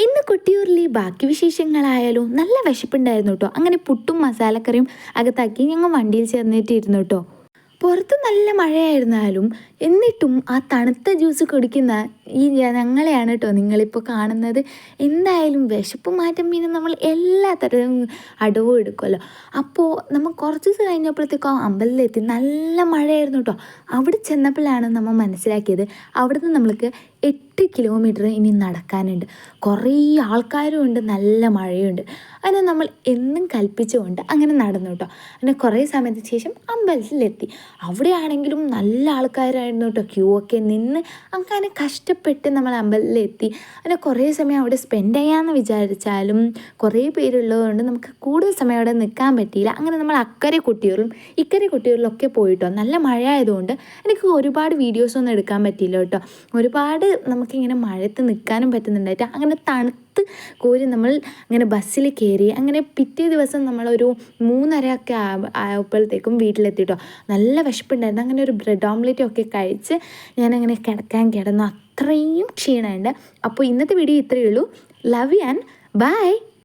ഇന്ന് കൊട്ടിയൂരിലെ ബാക്കി വിശേഷങ്ങളായാലും നല്ല വിശപ്പുണ്ടായിരുന്നു കേട്ടോ. അങ്ങനെ പുട്ടും മസാലക്കറിയും അകത്താക്കി ഞങ്ങൾ വണ്ടിയിൽ ചേർന്നിട്ടിരുന്നു കേട്ടോ. പുറത്ത് നല്ല മഴയായിരുന്നാലും എന്നിട്ടും ആ തണുത്ത ജ്യൂസ് കുടിക്കുന്ന ഈ ഞങ്ങളെയാണ് കേട്ടോ നിങ്ങളിപ്പോൾ കാണുന്നത്. എന്തായാലും വിശപ്പ് മാറ്റം പിന്നെ നമ്മൾ എല്ലാ തരം അടവും എടുക്കുമല്ലോ. അപ്പോൾ നമ്മൾ കുറച്ച് ദിവസം കഴിഞ്ഞപ്പോഴത്തേക്കും അമ്പലത്തിലെത്തി. നല്ല മഴയായിരുന്നു കേട്ടോ. അവിടെ ചെന്നപ്പോഴാണ് നമ്മൾ മനസ്സിലാക്കിയത് അവിടുന്ന് നമ്മൾക്ക് 8 കിലോമീറ്റർ ഇനി നടക്കാനുണ്ട്. കുറേ ആൾക്കാരും ഉണ്ട്, നല്ല മഴയുണ്ട്. അങ്ങനെ നമ്മൾ എന്നും കൽപ്പിച്ചുകൊണ്ട് അങ്ങനെ നടന്നു കേട്ടോ. അങ്ങനെ കുറേ സമയത്തിന് ശേഷം അമ്പലത്തിലെത്തി. അവിടെയാണെങ്കിലും നല്ല ആൾക്കാരായിരുന്നു കേട്ടോ. ക്യൂ ഒക്കെ നിന്ന് അങ്ങനെ കഷ്ടപ്പെട്ട് നമ്മൾ അമ്പലത്തിലെത്തി. അങ്ങനെ കുറേ സമയം അവിടെ സ്പെൻഡ് ചെയ്യാമെന്ന് വിചാരിച്ചാലും കുറേ പേരുള്ളതുകൊണ്ട് നമുക്ക് കൂടുതൽ സമയം അവിടെ നിൽക്കാൻ പറ്റിയില്ല. അങ്ങനെ നമ്മൾ അക്കരെ കൊട്ടിയൂരിലും ഇക്കരെ കൊട്ടിയൂരിലൊക്കെ പോയിട്ടോ. നല്ല മഴ ആയതുകൊണ്ട് എനിക്ക് ഒരുപാട് വീഡിയോസൊന്നും എടുക്കാൻ പറ്റിയില്ല കേട്ടോ. ഒരുപാട് നമുക്കിങ്ങനെ മഴയത്ത് നിൽക്കാനും പറ്റുന്നുണ്ടായിട്ട് അങ്ങനെ തണുത്ത് കോരി നമ്മൾ അങ്ങനെ ബസ്സിൽ കയറി. അങ്ങനെ പിറ്റേ ദിവസം നമ്മളൊരു 3:30 ഒക്കെ ആയപ്പോഴത്തേക്കും വീട്ടിലെത്തിട്ടോ. നല്ല വിശപ്പുണ്ടായിരുന്നു. അങ്ങനെ ഒരു ബ്രെഡ് ഓംലെറ്റും ഒക്കെ കഴിച്ച് ഞാനങ്ങനെ കിടന്നു. അത്രയും ക്ഷീണമുണ്ട്. അപ്പോൾ ഇന്നത്തെ വീഡിയോ ഇത്രയേ ഉള്ളൂ. Love you and by.